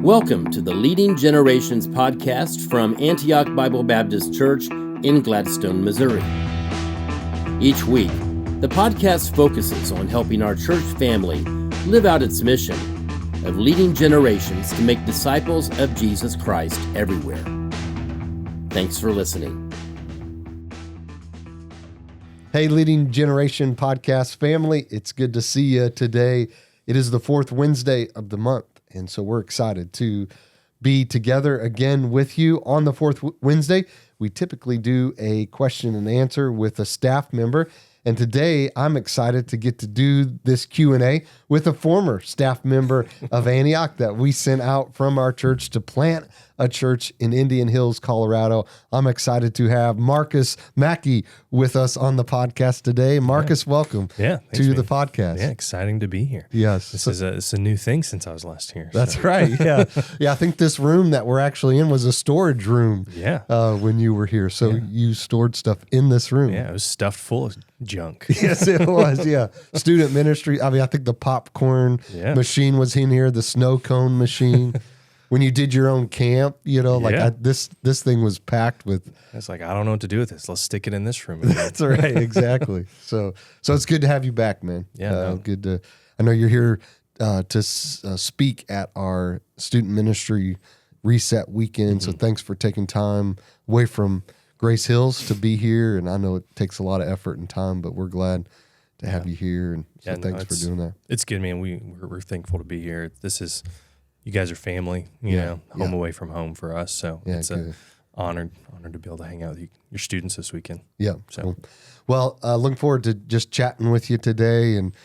Welcome to the Leading Generations podcast from Antioch Bible Baptist Church in Gladstone, Missouri. Each week, the podcast focuses on helping our church family live out its mission of leading generations to make disciples of Jesus Christ everywhere. Thanks for listening. Hey, Leading Generation podcast family, it's good to see you today. It is the fourth Wednesday of the month, and so we're excited to be together again with you on the fourth Wednesday. We typically do a question and answer with a staff member, and today I'm excited to get to do this Q&A with a former staff member of Antioch that we sent out from our church to plant a church in Indian Hills, Colorado. I'm excited to have Marcus Mackey with us on the podcast today. Marcus, welcome to the podcast. Yeah, exciting to be here. Yes. It's a new thing since I was last here. That's right, yeah. Yeah, I think this room that we're actually in was a storage room when you were here. So you stored stuff in this room. Yeah, it was stuffed full of junk. Yes, it was, yeah. Student ministry. I mean, I think the popcorn machine was in here, the snow cone machine. When you did your own camp, this thing was packed with. It's like, I don't know what to do with this. Let's stick it in this room. That's right, exactly. So it's good to have you back, man. Yeah, good to. I know you're here to speak at our student ministry reset weekend. So thanks for taking time away from Grace Hills to be here. And I know it takes a lot of effort and time, but we're glad to have you here. And so thanks for doing that. It's good, man. We're thankful to be here. You guys are family, you know, home away from home for us. So it's an honor to be able to hang out with your students this weekend. Yeah. So, cool. Well, looking forward to just chatting with you today and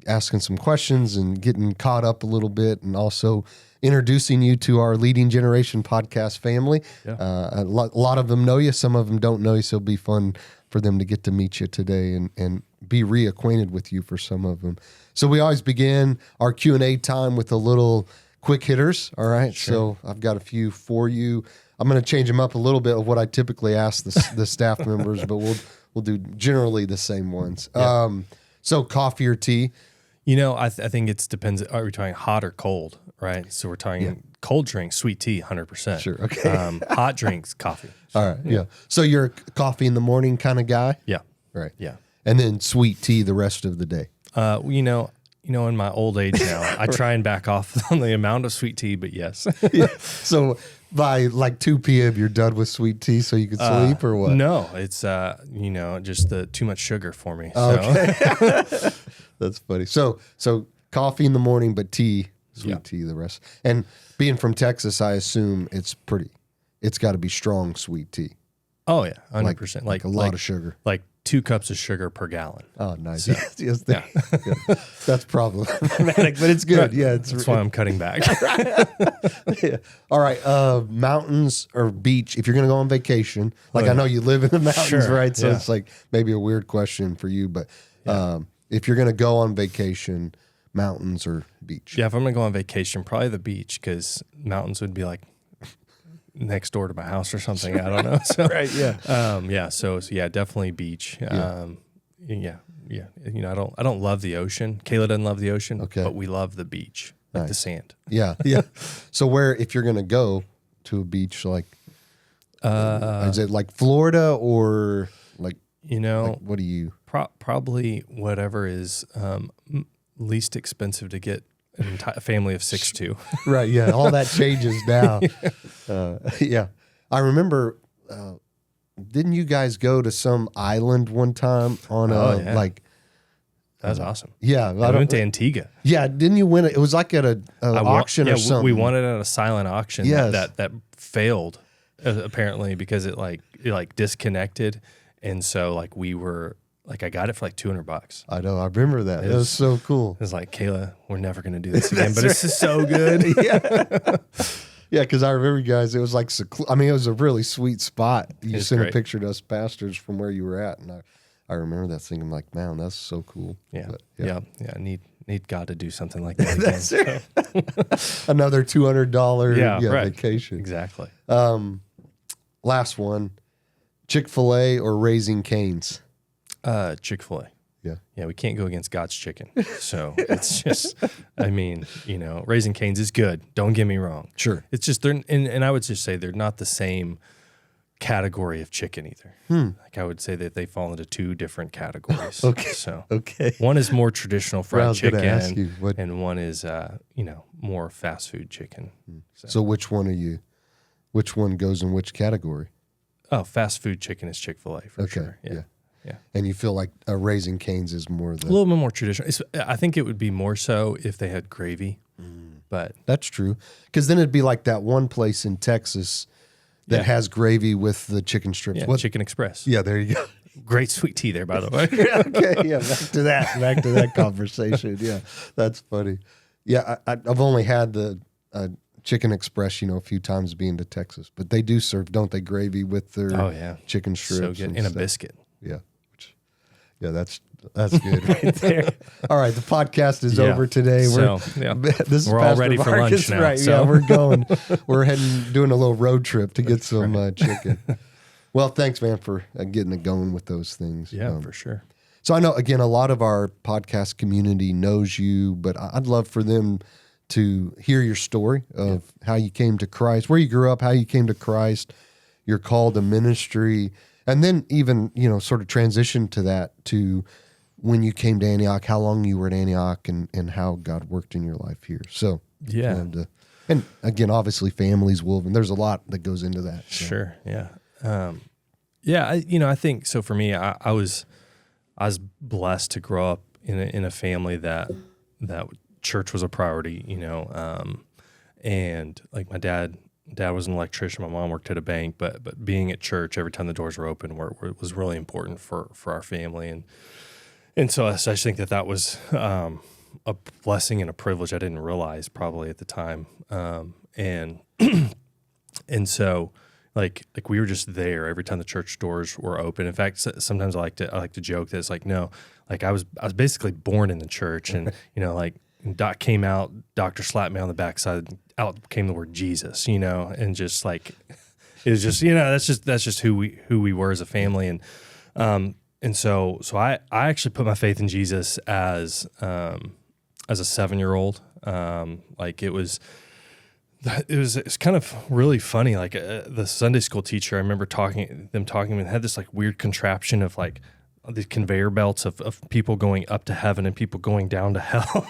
asking some questions and getting caught up a little bit, and also introducing you to our Leading Generation podcast family. Yeah. A lot of them know you. Some of them don't know you. So it'll be fun for them to get to meet you today and be reacquainted with you for some of them. So we always begin our Q&A time with a little quick hitters. All right. Sure. So I've got a few for you. I'm going to change them up a little bit of what I typically ask the staff members, but we'll do generally the same ones. Yeah. So coffee or tea? You know, I think it depends. Are we talking hot or cold? Right. So we're talking cold drinks, sweet tea, 100%. Sure. Okay. Hot drinks, coffee. All right. Yeah. So you're a coffee in the morning kind of guy? Yeah. Right. Yeah. And then sweet tea the rest of the day. In my old age now, I try and back off on the amount of sweet tea, but yes. Yeah. So by like 2 p.m. you're done with sweet tea so you can sleep or what? No, it's just the too much sugar for me. Okay. That's funny. So coffee in the morning, but sweet tea the rest. And being from Texas, I assume it's got to be strong sweet tea. Oh yeah, 100%. Like a lot of sugar. Like 2 cups of sugar per gallon. Oh, nice. Yes, that's problematic, but it's good. Yeah, that's why I'm cutting back. Yeah. All right, mountains or beach? If you're going to go on vacation, I know you live in the mountains, right? So it's like maybe a weird question for you, but if you're going to go on vacation, mountains or beach? Yeah, if I'm going to go on vacation, probably the beach, because mountains would be like next door to my house or something. I don't know. So, right. Yeah. So definitely beach. Yeah. I don't love the ocean. Kayla doesn't love the ocean. Okay. But we love the beach, like the sand. Yeah. Yeah. So if you're going to go to a beach, is it like Florida or what do you? Probably whatever is least expensive to get an entire family of 6 to. Right, yeah. All that changes now. I remember, didn't you guys go to some island one time on that was awesome. Yeah. We went to Antigua. Yeah, didn't you win it? It was like at an auction or something. We won it at a silent auction that failed, apparently, because it disconnected. And so we were... I got it for $200. I know. I remember that. It was so cool. It was like, Kayla, we're never going to do this again, but it's just so good. Yeah, because I remember you guys, it was it was a really sweet spot. You sent a picture to us pastors from where you were at, and I remember that thinking, man, that's so cool. Yeah. But, need God to do something like that again. That's another $200 vacation. Exactly. Last one, Chick-fil-A or Raising Cane's? Chick-fil-A. Yeah, we can't go against God's chicken. So it's just, I mean, Raising Cane's is good. Don't get me wrong. Sure. It's just, and I would just say they're not the same category of chicken either. Like I would say that they fall into two different categories. Okay. So Okay. one is more traditional fried chicken, ask you, and one is, more fast food chicken. So which one goes in which category? Oh, fast food chicken is Chick-fil-A for sure. Yeah. And you feel like a Raising Cane's is more A little bit more traditional. I think it would be more so if they had gravy, but that's true. Because then it'd be like that one place in Texas that has gravy with the chicken strips. yeah, Chicken Express. Yeah, there you go. Great sweet tea there, by the way. Okay, yeah, back to that conversation. Yeah, that's funny. Yeah, I've only had the Chicken Express, a few times being to Texas, but they do serve, don't they, gravy with their chicken strips so good. And a biscuit. Yeah, that's good right there. All right, the podcast is over today. This is we're all ready for lunch now. Right? So. Yeah, we're doing a little road trip to get some chicken. Well, thanks, man, for getting it going with those things. Yeah, for sure. So I know, again, a lot of our podcast community knows you, but I'd love for them to hear your story of how you came to Christ, where you grew up, how you came to Christ, your call to ministry, and then even, sort of transition to that to when you came to Antioch, how long you were at Antioch, and how God worked in your life here. So, and again, obviously families, and there's a lot that goes into that. So. Sure. Yeah. I think so. For me, I was blessed to grow up in a family that church was a priority, and like my dad was an electrician. My mom worked at a bank, but being at church every time the doors were open was really important for our family. And so I just think that was a blessing and a privilege I didn't realize probably at the time. And so like we were just there every time the church doors were open. In fact, sometimes I like to joke that it's like, no, like I was basically born in the church, and like Doc came out, doctor slapped me on the backside, out came the word Jesus, and just like it was just that's just who we were as a family, and so I actually put my faith in Jesus as a 7-year-old. Like it's kind of really funny. Like the Sunday school teacher, I remember talking and had this like weird contraption of like these conveyor belts of people going up to heaven and people going down to hell.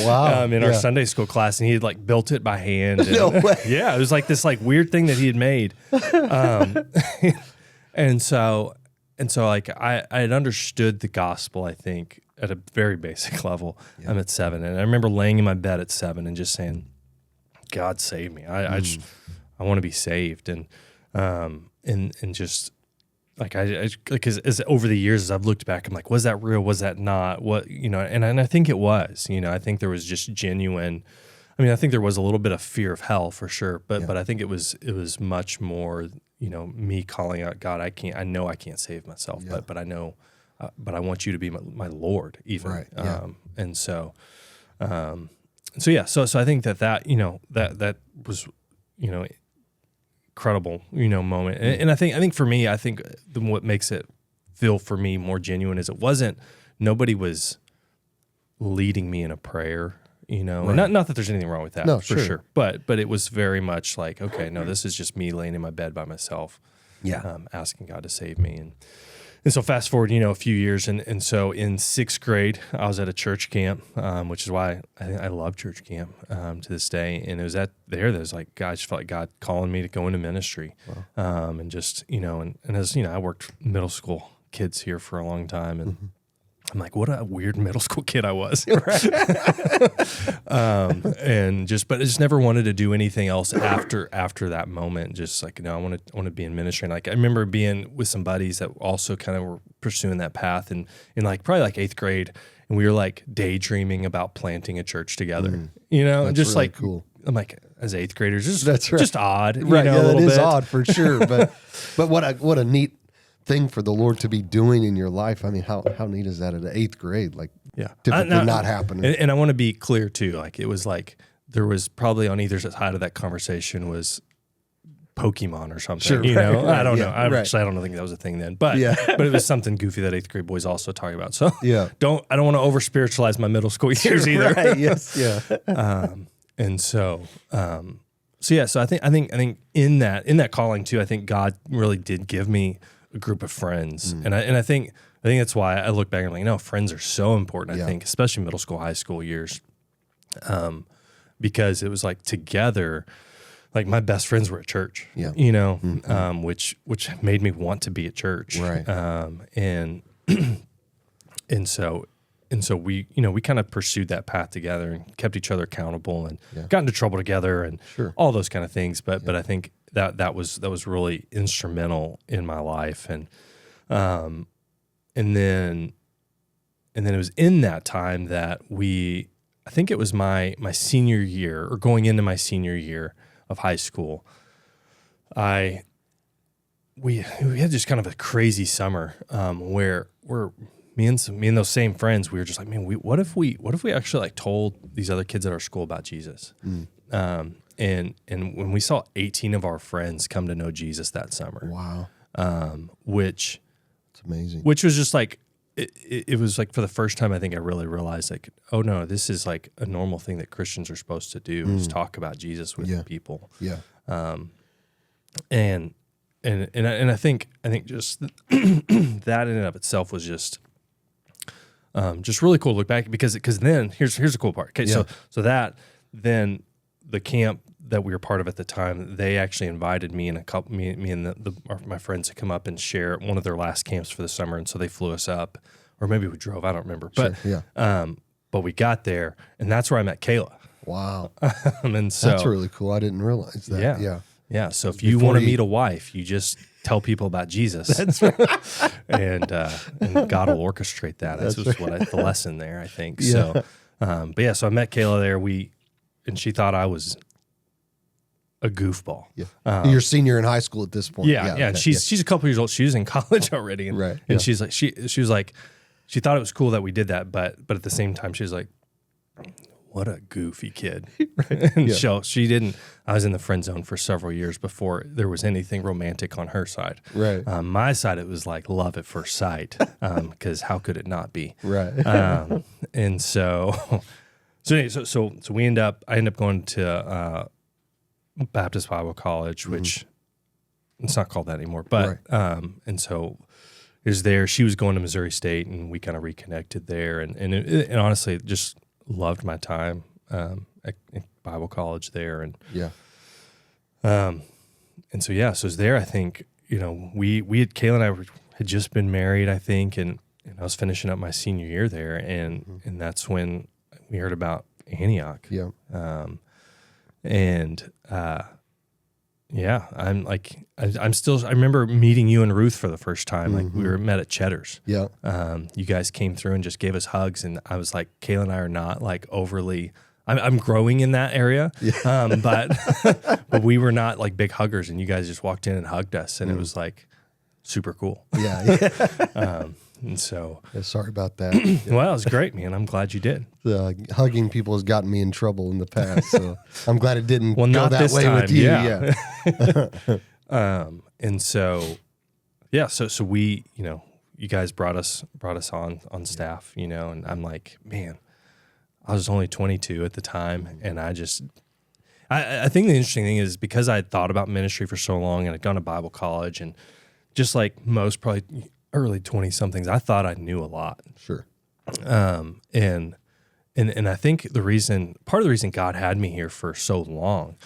Wow. In our Sunday school class, and he had like built it by hand. And, no way. Yeah, it was like this like weird thing that he had made. And so like I had understood the gospel, I think, at a very basic level. Yeah. I'm at 7, and I remember laying in my bed at 7 and just saying, God save me. I want to be saved. And just like, as over the years, as I've looked back, I'm like, was that real? Was that not? What, and I think it was, I think there was just genuine, I think there was a little bit of fear of hell for sure, but I think it was much more, me calling out, God, I know I can't save myself, but I know, but I want you to be my Lord even. Right. Yeah. So I think that was, incredible, moment. And I think for me, what makes it feel for me more genuine is nobody was leading me in a prayer, Right. Not that there's anything wrong with that, no, for sure. But it was very much like, okay, no, this is just me laying in my bed by myself, asking God to save me. And so fast forward, a few years, and so in 6th grade, I was at a church camp, which is why I love church camp to this day. And it was there's like, God, I just felt like God calling me to go into ministry. Wow. And just, and as, I worked middle school kids here for a long time, and I'm like, what a weird middle school kid I was. But I just never wanted to do anything else after that moment. Just like, I want to be in ministry. And like, I remember being with some buddies that also kind of were pursuing that path, and in like probably like 8th grade, and we were like daydreaming about planting a church together. That's just really like cool. I'm like, as 8th graders, that's right. Just odd, right? A little it is bit. odd for sure. But what a neat thing for the Lord to be doing in your life. How neat is that at 8th grade? Like, typically not happening. And I want to be clear too. Like, it was like there was probably on either side of that conversation was Pokemon or something. Sure, you know, right, I don't yeah, know. I right. don't think that was a thing then, but Yeah. but it was something goofy that 8th grade boys also talking about. So Yeah. I don't want to over spiritualize my middle school years either. Right. Yes. Yeah. And so I think in that calling too, I think God really did give me a group of friends, and I think that's why I look back and I'm like, no, friends are so important. I think, especially middle school, high school years, because it was like together, like my best friends were at church, you know, which made me want to be at church, Right. And so we, you know, we kind of pursued that path together and kept each other accountable and got into trouble together and all those kind of things. But I think that was really instrumental in my life. And then it was in that time that I think it was my senior year or going into my senior year of high school. We had just kind of a crazy summer where me and those same friends, we were just like, man, what if we actually like told these other kids at our school about Jesus? And when we saw 18 of our friends come to know Jesus that summer, which it's amazing. Which was just like it was like for the first time I think I really realized like, oh no, this is like a normal thing that Christians are supposed to do is talk about Jesus with people. Yeah. And I think just that in and of itself was just really cool to look back because then here's the cool part. Okay, so that then the camp that we were part of at the time, they actually invited me and my friends to come up and share one of their last camps for the summer, and so they flew us up, or maybe we drove, I don't remember, but but we got there, and that's where I met Kayla. Wow, and so that's really cool. I didn't realize that. Yeah. So if you want to meet a wife, you just tell people about Jesus. That's right. and God will orchestrate that. That's just the lesson there, I think. So, so I met Kayla there. And she thought I was a goofball. Yeah. You're a senior in high school at this point. Yeah. And she's a couple years old. She was in college already. And, right. And she's like, she was like, she thought it was cool that we did that, but at the same time, she was like, what a goofy kid. Right. And so she didn't, I was in the friend zone for several years before there was anything romantic on her side. Right. My side, it was like love at first sight, because how could it not be? Right. And so we end up going to Baptist Bible College, which it's not called that anymore, but, and so it was there, she was going to Missouri State, and we kind of reconnected there. And honestly, just loved my time at Bible college there, and so it was there. I think Kayla and I had just been married, I think, and I was finishing up my senior year there, and that's when we heard about Antioch. Yeah, I remember meeting you and Ruth for the first time. Like we were met at Cheddar's. Yeah. You guys came through and just gave us hugs, and I was like, Kayla and I are not like overly. I'm growing in that area, but we were not like big huggers, and you guys just walked in and hugged us, and it was like super cool. Yeah. And so, sorry about that. Well, it was great, man. I'm glad you did. Hugging people has gotten me in trouble in the past, so I'm glad it didn't go not that this way time. with you. And so we, you guys brought us on staff, and I'm like, man, I was only 22 at the time, and I think the interesting thing is because I had thought about ministry for so long, and I'd gone to Bible college, and just like most probably early 20-somethings, I thought I knew a lot. Sure. And I think part of the reason God had me here for so long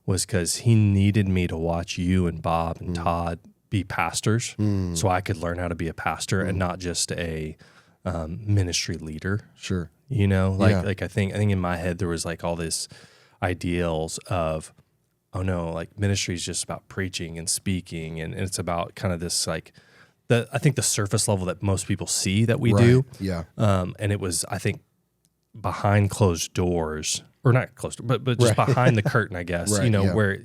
was because He needed me to watch you and Bob and Todd be pastors, so I could learn how to be a pastor and not just a ministry leader. Sure. Like I think in my head there was like all this ideals of, oh no, like ministry is just about preaching and speaking, and it's about kind of this like I think the surface level that most people see that we do. Yeah. And it was, I think, behind closed doors, or not closed, but just behind the curtain, I guess. Where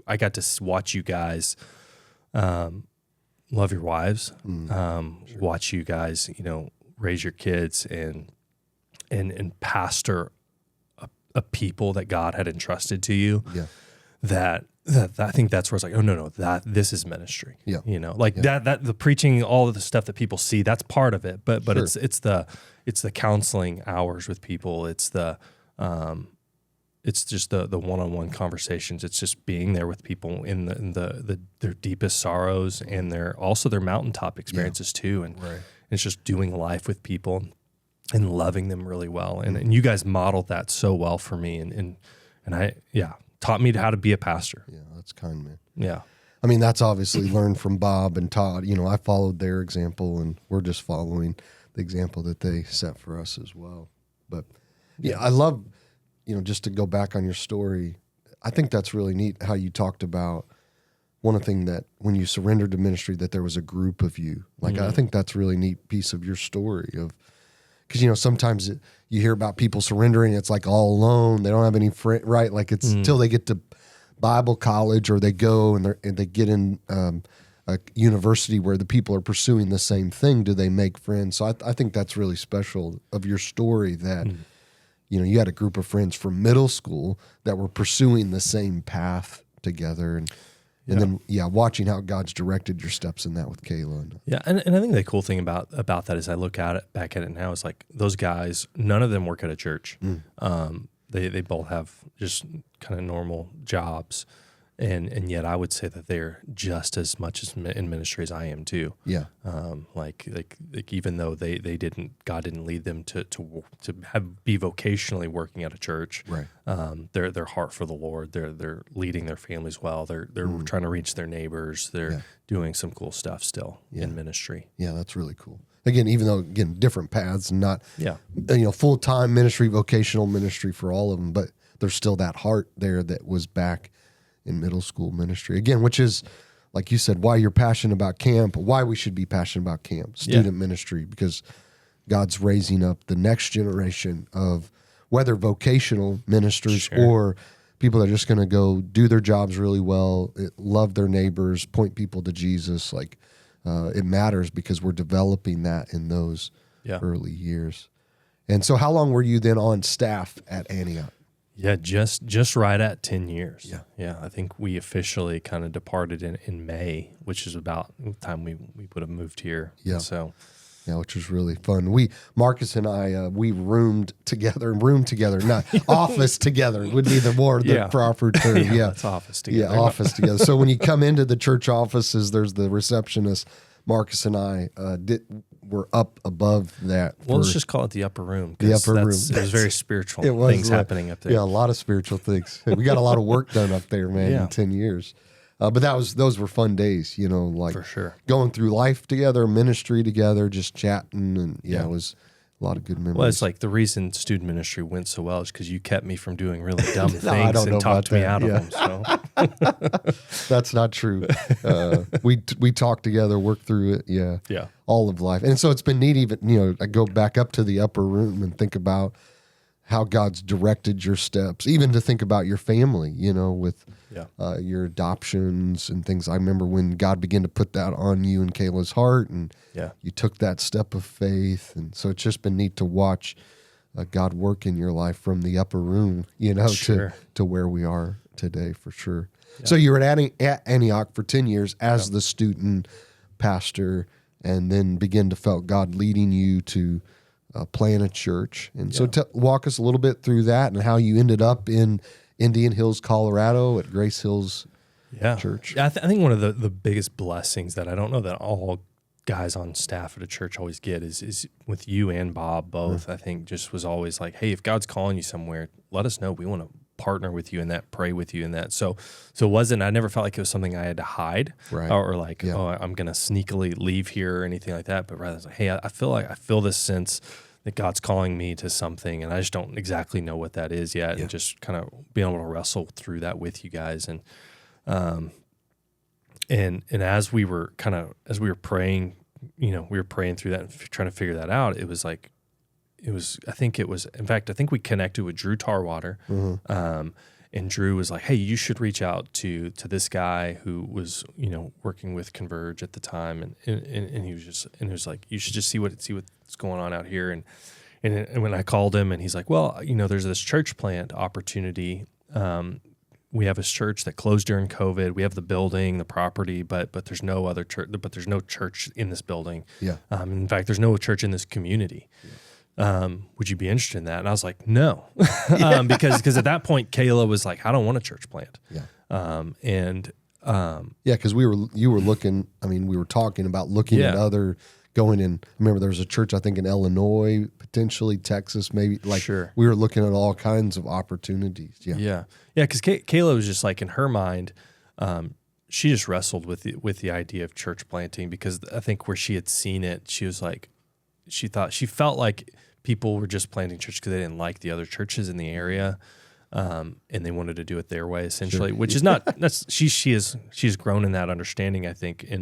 I got to watch you guys love your wives, watch you guys, raise your kids and pastor a people that God had entrusted to you. Yeah. That I think that's where it's like, oh no, this is ministry. Yeah. That the preaching, all of the stuff that people see, that's part of it. But Sure. it's the counseling hours with people. It's it's just the one-on-one conversations. It's just being there with people in their deepest sorrows and their mountaintop experiences too. And it's just doing life with people and loving them really well. And you guys modeled that so well for me. And I taught me how to be a pastor. Yeah, that's kind, man. Yeah. I mean, that's obviously learned from Bob and Todd. I followed their example, and we're just following the example that they set for us as well. But I love, just to go back on your story, I think that's really neat how you talked about one thing that when you surrendered to ministry, that there was a group of you. Like, I think that's a really neat piece of your story because, sometimes you hear about people surrendering, it's like all alone. They don't have any friend, right? Like it's till they get to Bible college or they go and they get in a university where the people are pursuing the same thing. Do they make friends? So I think that's really special of your story that, you had a group of friends from middle school that were pursuing the same path together. And then, watching how God's directed your steps in that with Kayla. Yeah, and I think the cool thing about that is I look back at it now is like those guys, none of them work at a church. They both have just kind of normal jobs, and yet I would say that they're just as much as in ministry as I am too. Yeah. Like even though God didn't lead them to be vocationally working at a church. Right. Their heart for the Lord. They're leading their families well. They're trying to reach their neighbors. They're doing some cool stuff still in ministry. Yeah, that's really cool. Again, even though different paths, and not full-time ministry, vocational ministry for all of them, but there's still that heart there that was back in middle school ministry. Again, which is, like you said, why you're passionate about camp, why we should be passionate about camp, student ministry, because God's raising up the next generation of whether vocational ministers or people that are just going to go do their jobs really well, love their neighbors, point people to Jesus. Like it matters because we're developing that in those early years. And so how long were you then on staff at Antioch? Yeah, just right at 10 years. Yeah. I think we officially kind of departed in May, which is about the time we would have moved here. Yeah. So, which was really fun. Marcus and I, we roomed together, not office together would be the proper term. It's office together. Yeah, office together. So when you come into the church offices, there's the receptionist. Marcus and I were up above that. Well, let's just call it the upper room. The upper room. It was very spiritual things happening up there. Yeah, a lot of spiritual things. We got a lot of work done up there, man, in 10 years. But those were fun days, like for sure. Going through life together, ministry together, just chatting. And it was a lot of good memories. Well, it's like the reason student ministry went so well is because you kept me from doing really dumb things and talked me out of them. So that's not true. We talked together, worked through it. Yeah. All of life. And so it's been neat. Even, I go back up to the upper room and think about how God's directed your steps, even to think about your family, with your adoptions and things. I remember when God began to put that on you and Kayla's heart, and you took that step of faith. And so it's just been neat to watch God work in your life from the upper room, to where we are today, for sure. Yeah. So you were at Antioch for 10 years as the student pastor, and then begin to felt God leading you to plant a church. And so walk us a little bit through that and how you ended up in Indian Hills, Colorado at Grace Hills Church. I think one of the biggest blessings that I don't know that all guys on staff at a church always get is with you and Bob both. I think just was always like, hey, if God's calling you somewhere, let us know. We want to partner with you in that, pray with you in that. So I never felt like it was something I had to hide or like, I'm going to sneakily leave here or anything like that. But rather, it's like, hey, I feel this sense that God's calling me to something, and I just don't exactly know what that is yet. And just kind of being able to wrestle through that with you guys. And as we were praying, we were praying through that and trying to figure that out. I think we connected with Drew Tarwater, and Drew was like, hey, you should reach out to this guy who was, working with Converge at the time. And he was like, you should just see what's going on out here. And when I called him and he's like, well, there's this church plant opportunity, we have a church that closed during COVID. We have the building, the property, but there's no other church. But there's no church in this building. Yeah. In fact, there's no church in this community. Would you be interested in that? And I was like, no, because at that point, Kayla was like, I don't want a church plant. Yeah. Because you were looking. I mean, we were talking about looking at other. Going in, I remember there was a church, I think in Illinois, potentially Texas, maybe. Like, sure. We were looking at all kinds of opportunities. Yeah. Yeah. Because Kayla was just like, in her mind, she just wrestled with the idea of church planting, because I think where she had seen it, she was like, she felt like people were just planting church because they didn't like the other churches in the area. And they wanted to do it their way, essentially, which is not, she's grown in that understanding, I think,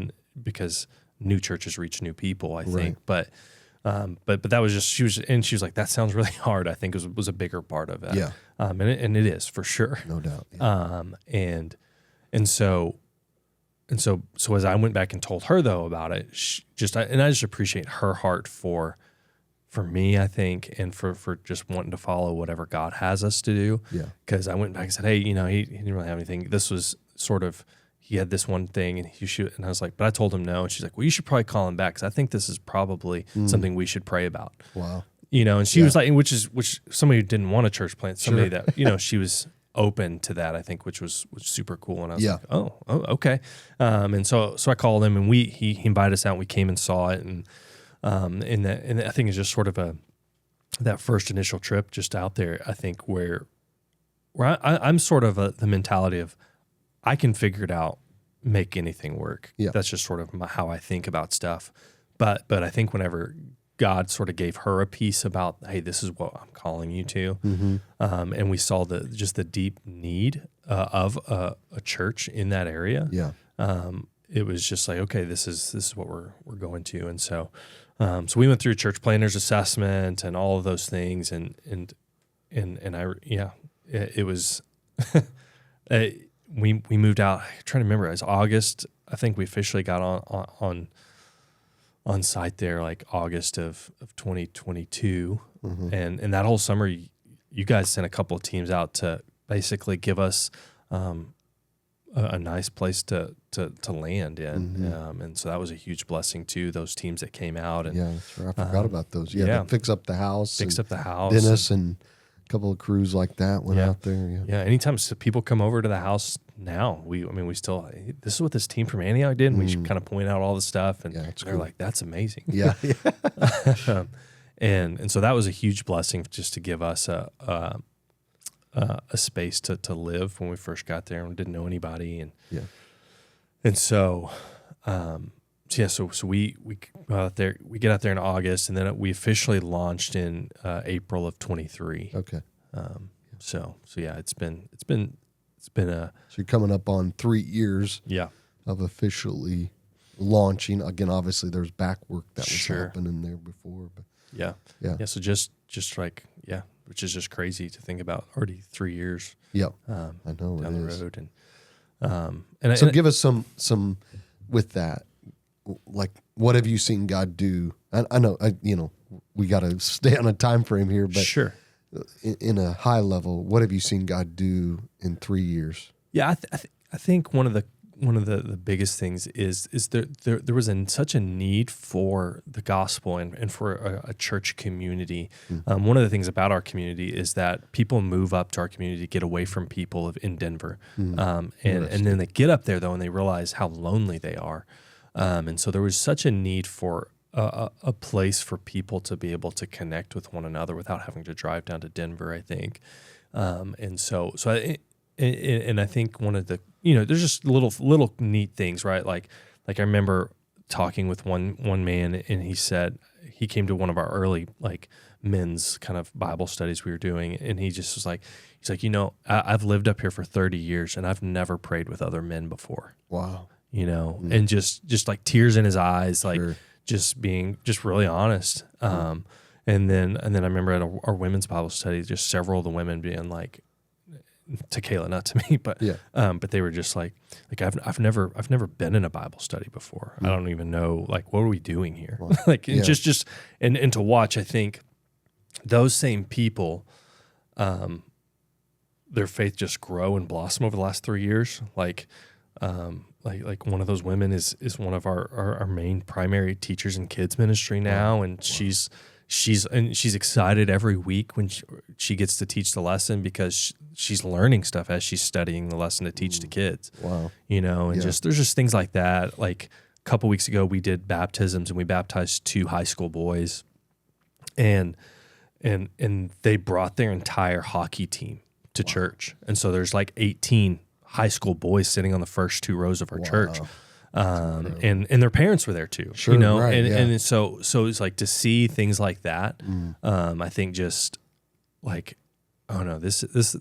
because new churches reach new people, I think. Right. But that was just, she was like, that sounds really hard. I think was a bigger part of it. Yeah. And it is for sure. No doubt. Yeah. And so as I went back and told her though about it, I just appreciate her heart for me, I think, and for just wanting to follow whatever God has us to do. Yeah. Because I went back and said, hey, he didn't really have anything. This was sort of, he had this one thing and and I was like, but I told him no. And she's like, well, you should probably call him back, because I think this is probably something we should pray about. Wow. And she was like, which somebody who didn't want a church plant, somebody that, she was open to that, I think, which was super cool. And I was like, oh, okay. And so I called him, and he invited us out, and we came and saw it. And I think it's just sort of that first initial trip just out there, I think, where I'm sort of the mentality of, I can figure it out, make anything work. Yeah. That's just sort of how I think about stuff. But I think whenever God sort of gave her a piece about, hey, this is what I'm calling you to, and we saw the deep need of a church in that area. Yeah. It was just like, okay, this is what we're going to. And so we went through church planners assessment and all of those things, and it was. We moved out. I'm trying to remember. It was August. I think we officially got on site there like August of 2022, and that whole summer, you guys sent a couple of teams out to basically give us a nice place to land in, and so that was a huge blessing too. Those teams that came out, and that's right. I forgot about those. Yeah, fix up the house. Dennis and couple of crews like that went out there. Yeah. Anytime people come over to the house now, we still, this is what this team from Antioch did. And we should kind of point out all the stuff, and they're cool. Like, that's amazing. Yeah. And so that was a huge blessing, just to give us a space to live when we first got there and didn't know anybody. And so we got out there. We get out there in August, and then we officially launched in April of 23. Okay. So it's been a. So you're coming up on 3 years. Yeah. Of officially launching. Again, obviously there's back work that was happening there before, but yeah. So just like which is just crazy to think about. Already 3 years. Yep. I know down it the is. road, and so give us some with that. Like, what have you seen God do? I know, we got to stay on a time frame here, but sure. In a high level, what have you seen God do in 3 years? Yeah, I think one of the biggest things is there was such a need for the gospel and for a church community. One of the things about our community is that people move up to our community to get away from people in Denver, and then they get up there though, and they realize how lonely they are. And so there was such a need for a place for people to be able to connect with one another without having to drive down to Denver, I think. And I think one of the, there's just little neat things, right? Like I remember talking with one man, and he said he came to one of our early men's kind of Bible studies we were doing, and he just was like, he's like, I've lived up here for 30 years, and I've never prayed with other men before. Wow. And just like tears in his eyes, like just being just really honest. And then I remember at our women's Bible study, just several of the women being like, to Kayla, not to me, but they were just like I've never been in a Bible study before. I don't even know, like, what are we doing here? Wow. Just to watch, I think those same people, their faith just grow and blossom over the last 3 years. Like one of those women is one of our main primary teachers in kids ministry now. Wow. And she's excited every week when she gets to teach the lesson, because she's learning stuff as she's studying the lesson to teach to kids. Wow. And there's just things like that. Like a couple weeks ago, we did baptisms, and we baptized 2 high school boys, and they brought their entire hockey team to church. And so there's like 18 high school boys sitting on the first 2 rows of our church. And their parents were there too, sure, right, and so it's like to see things like that. I think just like, oh no, this it's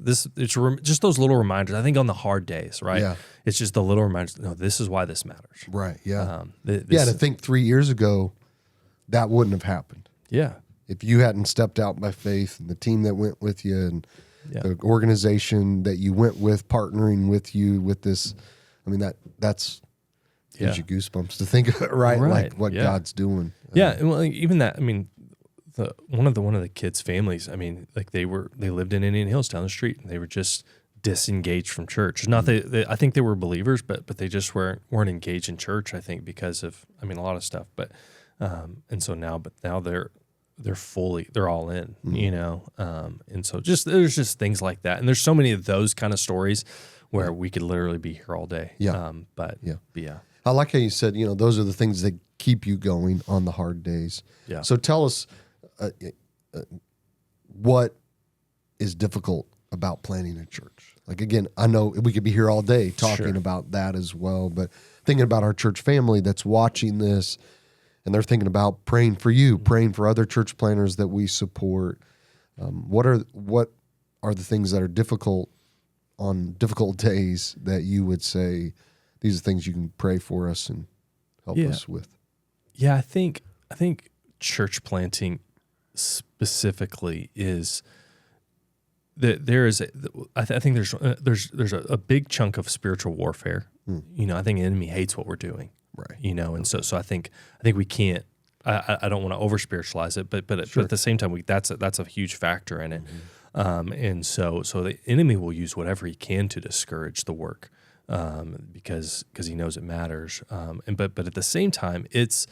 just those little reminders. I think on the hard days, right? Yeah. It's just the little reminders. No, this is why this matters. Right. Yeah. To think 3 years ago, that wouldn't have happened. Yeah. If you hadn't stepped out by faith, and the team that went with you, and the organization that you went with, partnering with you with this, I mean, that's gives you goosebumps to think of it, right? Like what God's doing. Yeah. And well, even that, I mean, one of the kids' families, I mean, like they lived in Indian Hills down the street, and they were just disengaged from church. Not I think they were believers, but they just weren't engaged in church, I think, because of, I mean, a lot of stuff. But now they're all in, and so there's just things like that. And there's so many of those kind of stories where we could literally be here all day. Yeah. But yeah. I like how you said, those are the things that keep you going on the hard days. Yeah. So tell us what is difficult about planning a church. Like, again, I know we could be here all day talking about that as well, but thinking about our church family that's watching this, and they're thinking about praying for you, praying for other church planners that we support. What are the things that are difficult on difficult days that you would say, these are things you can pray for us and help us with? Yeah, I think church planting specifically is that I think there's a big chunk of spiritual warfare. I think the enemy hates what we're doing. Right. And so I think we can't. I don't want to over spiritualize it, but at the same time, that's a huge factor in it. And so the enemy will use whatever he can to discourage the work, because he knows it matters. But at the same time, it's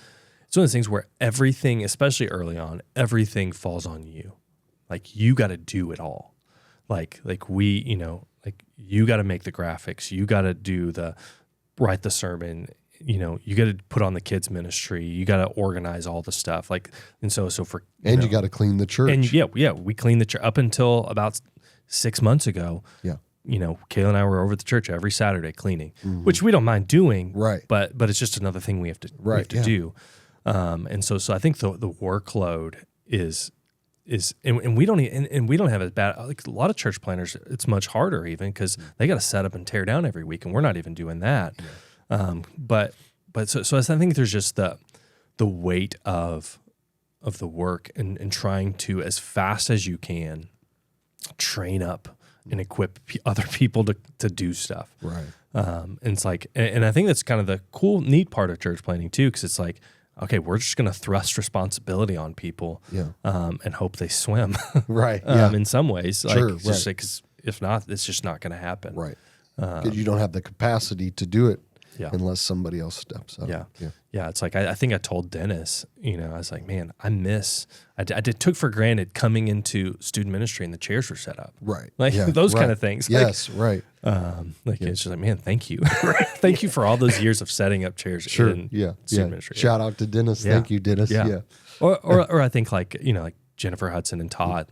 one of those things where everything, especially early on, everything falls on you. Like, you got to do it all. Like you got to make the graphics, you got to write the sermon. You got to put on the kids ministry. You got to organize all the stuff. You got to clean the church. And we cleaned the church up until about 6 months ago. Yeah. Kayla and I were over at the church every Saturday cleaning, which we don't mind doing. Right. But it's just another thing we have to do. And so I think the workload is and we don't have as bad, like a lot of church planners, it's much harder even, because they got to set up and tear down every week, and we're not even doing that. But I think there's just the weight of the work and trying to, as fast as you can, train up and equip other people to do stuff. Right. And it's like, and I think that's kind of the cool, neat part of church planning too, because it's like, okay, we're just going to thrust responsibility on people, and hope they swim. Right. In some ways, just like, 'cause if not, it's just not going to happen. Right. Because you don't have the capacity to do it. Unless somebody else steps up. Yeah. It's like, I think I told Dennis, I was like, man, I took for granted coming into student ministry and the chairs were set up. Right. Those kind of things. Yes. Right. It's just like, man, thank you. Thank you for all those years of setting up chairs in student ministry. Shout out to Dennis. Thank you, Dennis. Yeah. Or I think like Jennifer Hudson and Todd,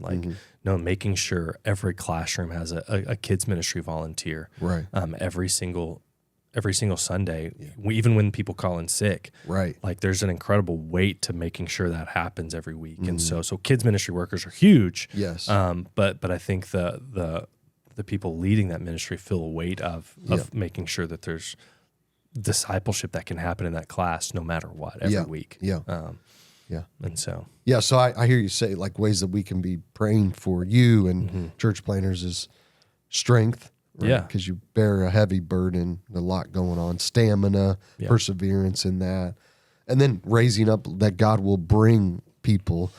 making sure every classroom has a kids ministry volunteer. Right. Every single Sunday, even when people call in sick, right? Like, there's an incredible weight to making sure that happens every week, and so kids ministry workers are huge. Yes, but I think the people leading that ministry feel a weight of making sure that there's discipleship that can happen in that class no matter what every week. And so I hear you say, like, ways that we can be praying for you and church planners is strength. Right? Because you bear a heavy burden, a lot going on, stamina, perseverance in that. And then raising up that God will bring people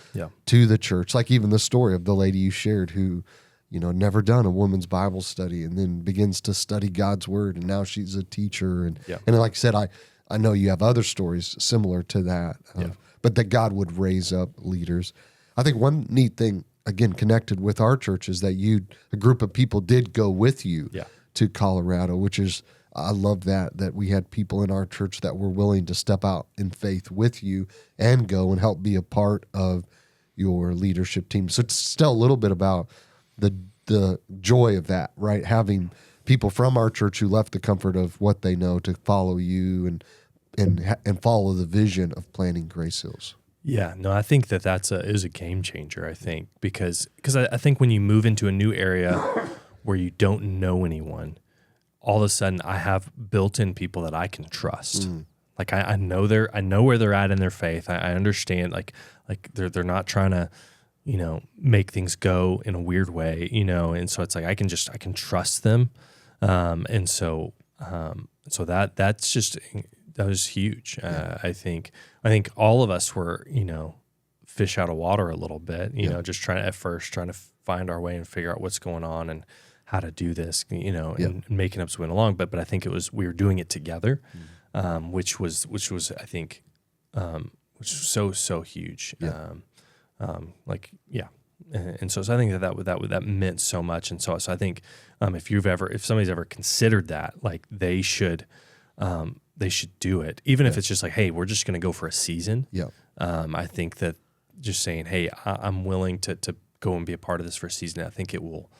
to the church. Like even the story of the lady you shared who never done a woman's Bible study, and then begins to study God's word, and now she's a teacher. And like I said, I know you have other stories similar to that, but that God would raise up leaders. I think one neat thing, again, connected with our church, is that a group of people did go with you to Colorado, which is, I love that we had people in our church that were willing to step out in faith with you and go and help be a part of your leadership team. So just tell a little bit about the joy of that, right? Having people from our church who left the comfort of what they know to follow you and follow the vision of planting Grace Hills. Yeah, no, I think that is a game changer, I think, because I think when you move into a new area where you don't know anyone, all of a sudden I have built-in people that I can trust. Like I know where they're at in their faith. I understand like they're not trying to, make things go in a weird way, and so it's like I can trust them. And so that was huge. I think all of us were, fish out of water a little bit, just trying to find our way and figure out what's going on and how to do this, and making up as we went along. But I think we were doing it together, which was I think, which was so huge. And so I think that meant so much. And so I think if somebody's ever considered that, like they should do it, even if it's just like, hey, we're just going to go for a season. I think that just saying, hey, I'm willing to go and be a part of this for a season, I think it will,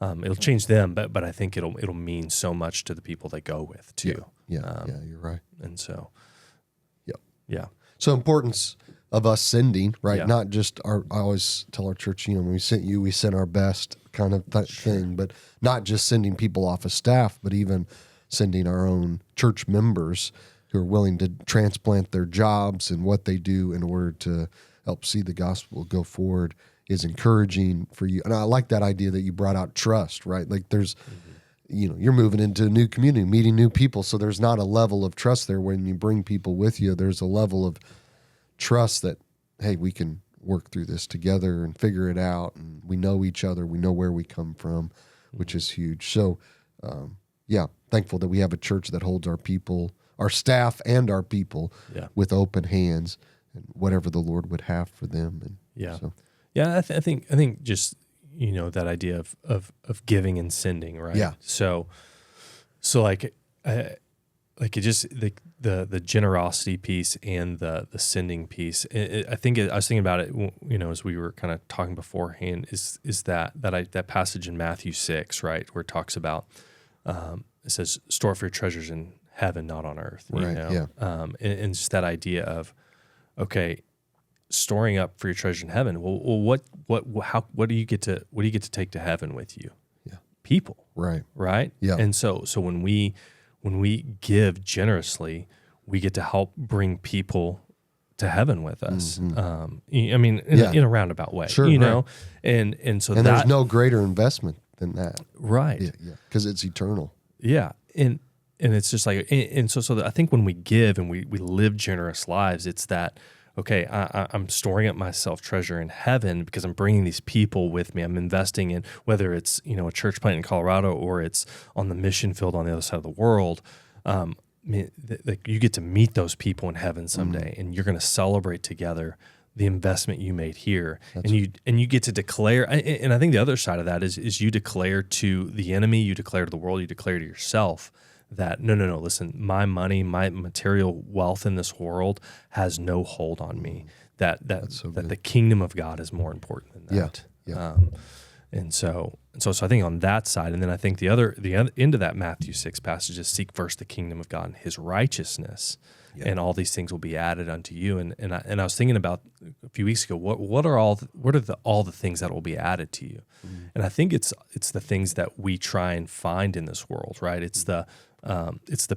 it'll change them, but I think it'll mean so much to the people they go with too. Yeah, you're right. And so, So importance of us sending, right? Not just I always tell our church, when we sent you, we sent our best kind of thing, but not just sending people off of staff, but even sending our own church members who are willing to transplant their jobs and what they do in order to help see the gospel go forward is encouraging for you. And I like that idea that you brought out, trust, right? Like there's, you're moving into a new community, meeting new people. So there's not a level of trust there when you bring people with you. There's a level of trust that, hey, we can work through this together and figure it out. And we know each other. We know where we come from, which is huge. So, thankful that we have a church that holds our people, our staff and our people with open hands and whatever the Lord would have for them. And I think just, that idea of giving and sending, right? Yeah. So like it just the generosity piece and the sending piece. I was thinking about it, as we were kind of talking beforehand, is that passage in Matthew 6, right, where it talks about, it says, store for your treasures in heaven, not on earth. Right. And just that idea of, okay, storing up for your treasure in heaven. Well, what do you get to take to heaven with you? Yeah. People. Right. Yeah. And so when we give generously, we get to help bring people to heaven with us. In a roundabout way, sure, right. And so there's no greater investment than that. Right. Yeah. Because it's eternal. Yeah. And it's just like, and so I think when we give and we live generous lives, it's that, okay, I'm storing up myself treasure in heaven because I'm bringing these people with me. I'm investing in, whether it's, a church plant in Colorado or it's on the mission field on the other side of the world. You get to meet those people in heaven someday, and you're going to celebrate together the investment you made here. And you get to declare, and I think the other side of that is you declare to the enemy, you declare to the world, you declare to yourself that no, listen, my money, my material wealth in this world has no hold on me. That the kingdom of God is more important than that. Yeah. And so I think on that side, and then I think the other end of that Matthew 6 passage is seek first the kingdom of God and His righteousness, and all these things will be added unto you. And I was thinking about a few weeks ago, what are all the things that will be added to you? And I think it's the things that we try and find in this world, right? It's the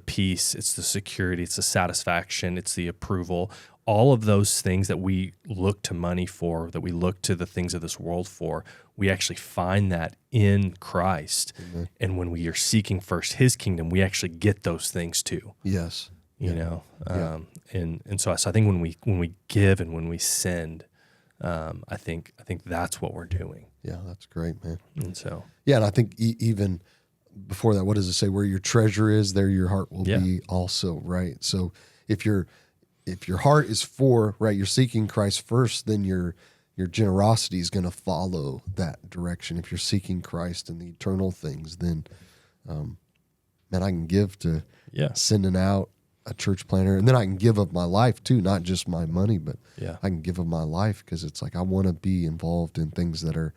peace, it's the security, it's the satisfaction, it's the approval. All of those things that we look to money for, that we look to the things of this world for, we actually find that in Christ. Mm-hmm. And when we are seeking first His kingdom, we actually get those things too. Yes. And so I think when we give and when we send, I think that's what we're doing. Yeah, that's great, man. And so, yeah, and I think even before that, what does it say? Where your treasure is, there your heart will be also, right? So if your heart is for, right, you're seeking Christ first, then your generosity is going to follow that direction. If you're seeking Christ and the eternal things, then, man, I can give to sending out a church planter, and then I can give of my life too, not just my money, but I can give of my life, because it's like I want to be involved in things that are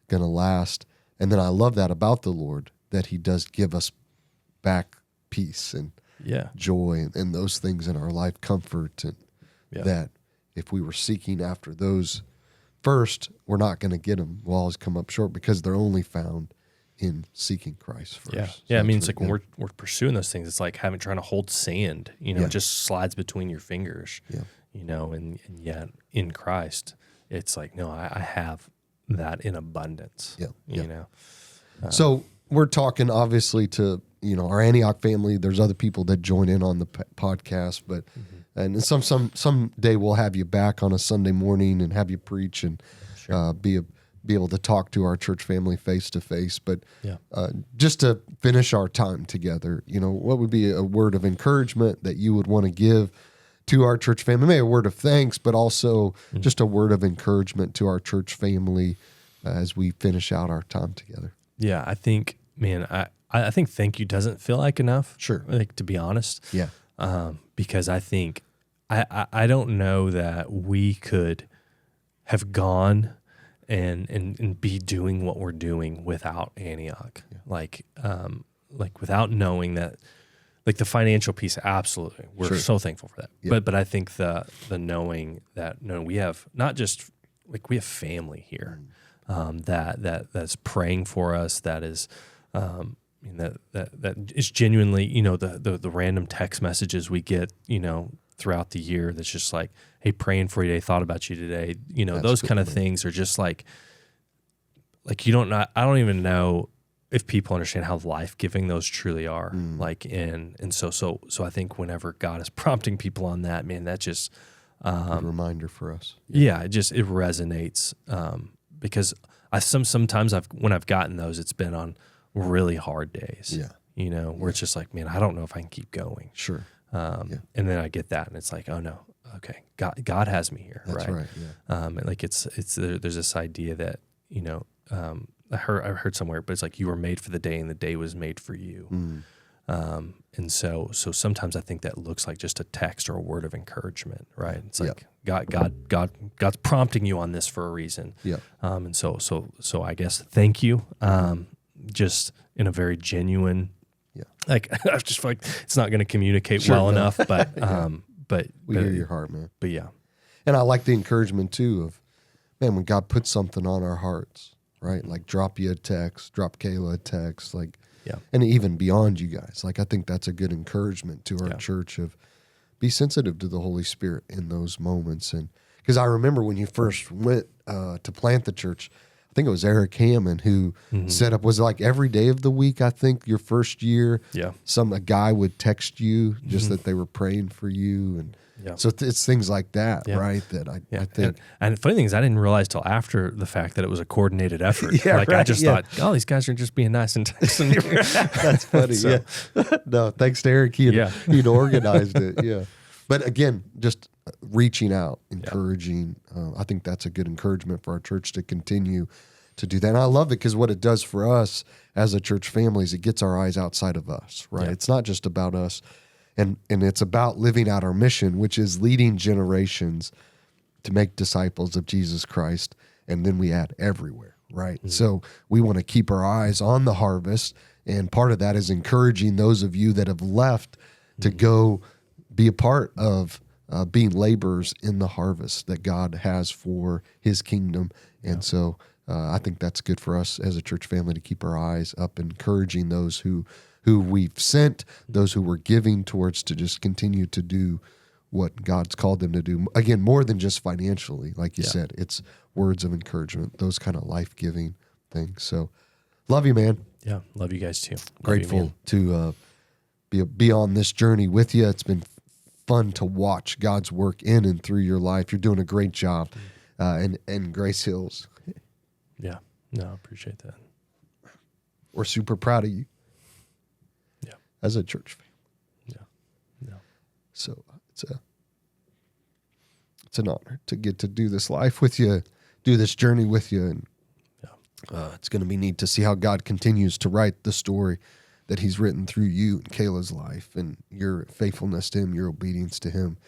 going to last. And then I love that about the Lord, that he does give us back peace and joy and those things in our life, comfort, and that if we were seeking after those first, we're not going to get them. We'll always come up short, because they're only found in seeking Christ first. Yeah. So I mean, it's like when we're pursuing those things, it's like trying to hold sand, it just slides between your fingers, and yet in Christ, it's like, no, I have that in abundance, So we're talking obviously to, our Antioch family. There's other people that join in on the podcast, but and some day we'll have you back on a Sunday morning and have you preach and be able to talk to our church family face to face. But just to finish our time together, what would be a word of encouragement that you would want to give to our church family? Maybe a word of thanks, but also just a word of encouragement to our church family as we finish out our time together. Yeah, I think, man, I think thank you doesn't feel like enough. Sure. Like, to be honest. Yeah. Because I think, I don't know that we could have gone and be doing what we're doing without Antioch. Yeah. Like without knowing that, like the financial piece, absolutely. We're so thankful for that. Yeah. But I think the knowing that, no, we have not just, like, we have family here that's praying for us, that is that is genuinely, the random text messages we get, throughout the year, that's just like, hey, praying for you today, thought about you today. Those kind of things are just like I don't even know if people understand how life-giving those truly are. So I think whenever God is prompting people on that, man, that just a reminder for us. Yeah, it resonates because sometimes when I've gotten those, it's been on really hard days. Yeah, where it's just like, man, I don't know if I can keep going. Sure. And then I get that, and it's like, oh no, okay, God has me here. That's right. Yeah. And like it's there's this idea that I heard somewhere, but it's like, you were made for the day, and the day was made for you. And so sometimes I think that looks like just a text or a word of encouragement, right? It's like God's prompting you on this for a reason. Yeah. And so I guess thank you. Just in a very genuine. Yeah. Like, I just feel like it's not going to communicate enough, but but we hear your heart, man. But yeah. And I like the encouragement too of, man, when God puts something on our hearts, right? Like, drop you a text, drop Kayla a text, like, and even beyond you guys. Like, I think that's a good encouragement to our church of, be sensitive to the Holy Spirit in those moments. And because I remember when you first went to plant the church, I think it was Eric Hammond who set up, was it like every day of the week, I think, your first year? Yeah. A guy would text you just that they were praying for you. And so it's things like that, right? That I think. And the funny thing is, I didn't realize till after the fact that it was a coordinated effort. I just thought, oh, these guys are just being nice and texting me. That's funny. No, thanks to Eric. He'd organized it. Yeah. But again, just reaching out, encouraging. I think that's a good encouragement for our church to continue to do that. And I love it because what it does for us as a church family is it gets our eyes outside of us, right? Yeah. It's not just about us. And it's about living out our mission, which is leading generations to make disciples of Jesus Christ. And then we add everywhere, right? Mm-hmm. So we want to keep our eyes on the harvest. And part of that is encouraging those of you that have left to go be a part of being laborers in the harvest that God has for his kingdom. And so I think that's good for us as a church family to keep our eyes up, encouraging those who we've sent, those who we're giving towards, to just continue to do what God's called them to do. Again, more than just financially, like you said, it's words of encouragement, those kind of life-giving things. So love you, man. Yeah, love you guys too. Grateful to be on this journey with you. It's been fun to watch God's work in and through your life. You're doing a great job. and Grace Hills. Yeah. No, I appreciate that. We're super proud of you. Yeah. As a church family. Yeah. So it's an honor to get to do this life with you, do this journey with you, and it's going to be neat to see how God continues to write the story that He's written through you and Kayla's life and your faithfulness to Him, your obedience to Him.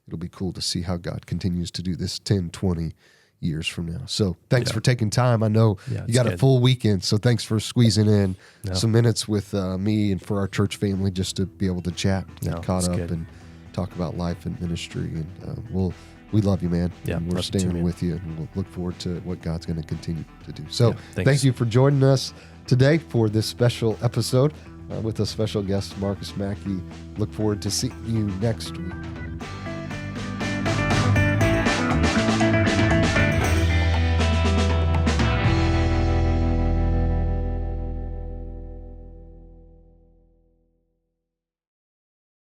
It'll be cool to see how God continues to do this 10, 20 years from now. So thanks for taking time. I know you got a full weekend, so thanks for squeezing in some minutes with me and for our church family just to be able to chat, get caught up, and talk about life and ministry. And we love you, man. Yeah, and we're standing with you, and we'll look forward to what God's going to continue to do. So thank you for joining us today for this special episode with a special guest, Marcus Mackey. Look forward to seeing you next week.